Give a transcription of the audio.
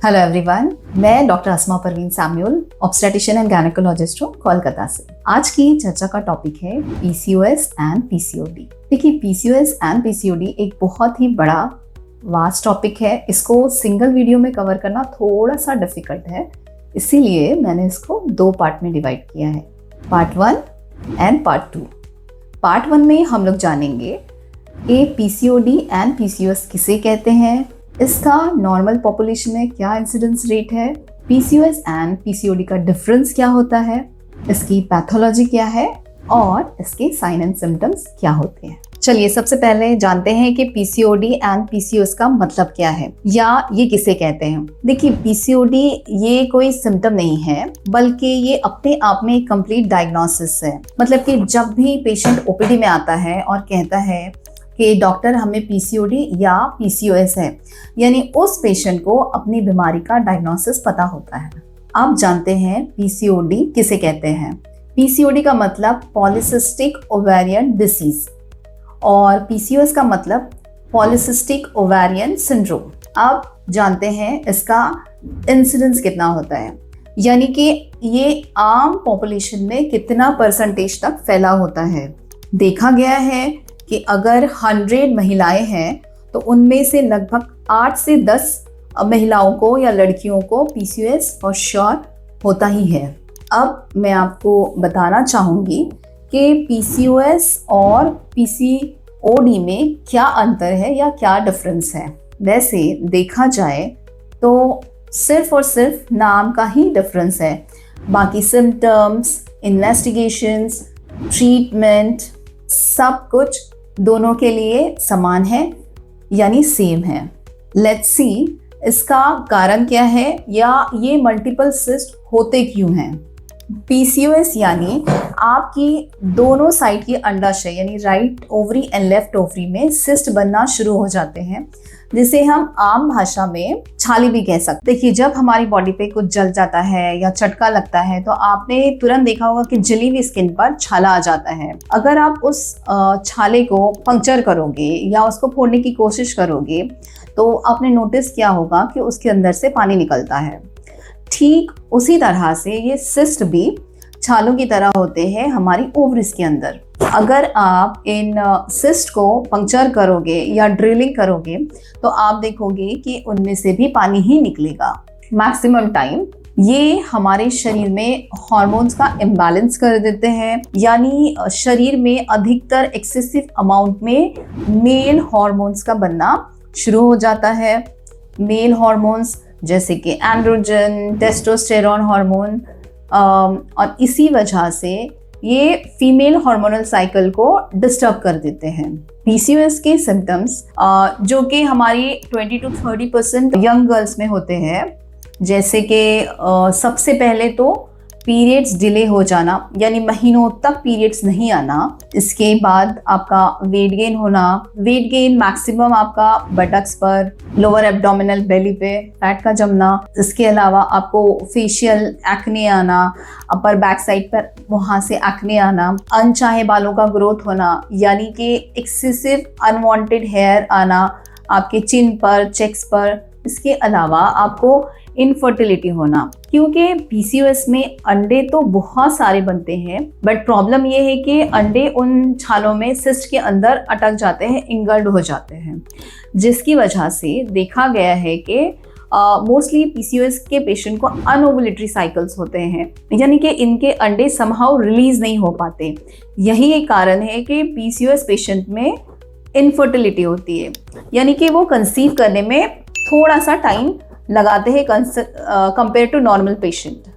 Hello everyone, मैं doctor Asma Parveen Samuel, obstetrician and gynaecologist हूँ कोलकाता से। आज की चर्चा का टॉपिक है पीसीओएस एंड पीसीओडी। देखिए, पीसीओएस एंड पीसीओडी एक बहुत ही बड़ा वास्ट टॉपिक है। इसको सिंगल वीडियो में कवर करना थोड़ा सा डिफिकल्ट है, इसीलिए मैंने इसको दो पार्ट में डिवाइड किया है, पार्ट 1 एंड पार्ट 2। पार्ट 1 में हम लोग जानेंगे कि पीसीओडी एंड पीसीओएस किसे कहते हैं, इसका नॉर्मल पॉपुलेशन में क्या इंसिडेंस रेट है, पीसीओएस एंड पीसीओडी का डिफरेंस क्या होता है, इसकी पैथोलॉजी क्या है और इसके साइन एंड सिम्टम्स क्या होते हैं। चलिए सबसे पहले जानते हैं कि पीसीओडी एंड पीसीओएस का मतलब क्या है या ये किसे कहते हैं। देखिए, पीसीओडी ये कोई सिम्टम नहीं है, बल्कि ये अपने आप में एक कंप्लीट डायग्नोसिस है। मतलब कि जब भी पेशेंट ओपीडी में आता है और कहता है कि डॉक्टर हमें पीसीओडी या पीसीओएस है, यानी उस पेशेंट को अपनी बीमारी का डायग्नोसिस पता होता है। आप जानते हैं पीसीओडी किसे कहते हैं। पीसीओडी का मतलब पॉलीसिस्टिक ओवेरियन डिसीज और पीसीओएस का मतलब पॉलीसिस्टिक ओवेरियन सिंड्रोम। आप जानते हैं इसका इंसिडेंस कितना होता है, यानी कि ये आम पॉपुलेशन में कितना परसेंटेज तक फैला होता है। देखा गया है कि अगर 100 महिलाएं हैं तो उनमें से लगभग 8 से 10 महिलाओं को या लड़कियों को पीसीओएस फॉर श्योर होता ही है। अब मैं आपको बताना चाहूँगी कि पीसीओएस और पीसीओडी में क्या अंतर है या क्या डिफरेंस है। वैसे देखा जाए तो सिर्फ और सिर्फ नाम का ही डिफरेंस है, बाकी सिम्टम्स, इन्वेस्टिगेशंस, ट्रीटमेंट सब कुछ दोनों के लिए समान है, यानी सेम है। लेट्स सी इसका कारण क्या है या ये मल्टीपल सिस्ट होते क्यों हैं। पीसीओएस यानी आपकी दोनों साइड की अंडाशय यानी right ovary and left ovary में सिस्ट बनना शुरू हो जाते हैं, जिसे हम आम भाषा में छाले भी कह सकते। देखिए, जब हमारी बॉडी पे कुछ जल जाता है या चटका लगता है तो आपने तुरंत देखा होगा कि जली हुई स्किन पर छाला आ जाता है। अगर आप उस छाले को पंक्चर करोगे या उसको फोड़ने की कोशिश करोगे तो आपने नोटिस किया होगा कि उसके अंदर से पानी निकलता है। ठीक उसी तरह से ये सिस्ट भी छालों की तरह होते हैं हमारी ओवरीज के अंदर। अगर आप इन सिस्ट को पंक्चर करोगे या ड्रिलिंग करोगे तो आप देखोगे कि उनमें से भी पानी ही निकलेगा। मैक्सिमम टाइम ये हमारे शरीर में हार्मोन्स का इम्बैलेंस कर देते हैं, यानी शरीर में अधिकतर एक्सेसिव अमाउंट में मेल हार्मोन्स का बनना शुरू हो जाता है। मेल हार्मोन्स जैसे कि एंड्रोजन, टेस्टोस्टेरोन हार्मोन, और इसी वजह से ये फीमेल हार्मोनल साइकिल को डिस्टर्ब कर देते हैं। पीसीओएस के सिम्टम्स जो कि हमारी 20 to 30% यंग गर्ल्स में होते हैं, जैसे कि सबसे पहले तो पीरियड्स डिले हो जाना, यानी महीनों तक पीरियड्स नहीं आना। इसके बाद आपका वेट गेन होना। वेट गेन मैक्सिमम आपका बटक्स पर, लोअर एब्डोमिनल बेली पे फैट का जमना। इसके अलावा आपको फेशियल एक्ने आना, अपर बैक साइड पर वहाँ से एक्ने आना, अनचाहे बालों का ग्रोथ होना, यानी कि एक्सेसिव अनवांटेड हेयर आना आपके चिन पर, चेक्स पर। इसके अलावा आपको इनफर्टिलिटी होना, क्योंकि पीसीओएस में अंडे तो बहुत सारे बनते हैं, बट प्रॉब्लम ये है कि अंडे उन छालों में सिस्ट के अंदर अटक जाते हैं, इंगल्ड हो जाते हैं, जिसकी वजह से देखा गया है कि मोस्टली पीसीओएस के पेशेंट को अनओवुलेटरी साइकिल्स होते हैं, यानी कि इनके अंडे समहाउ रिलीज नहीं हो पाते। यही एक कारण है कि पीसीओएस पेशेंट में इनफर्टिलिटी होती है, यानी कि वो कंसीव करने में थोड़ा सा टाइम लगाते हैं कंपेयर टू नॉर्मल पेशेंट।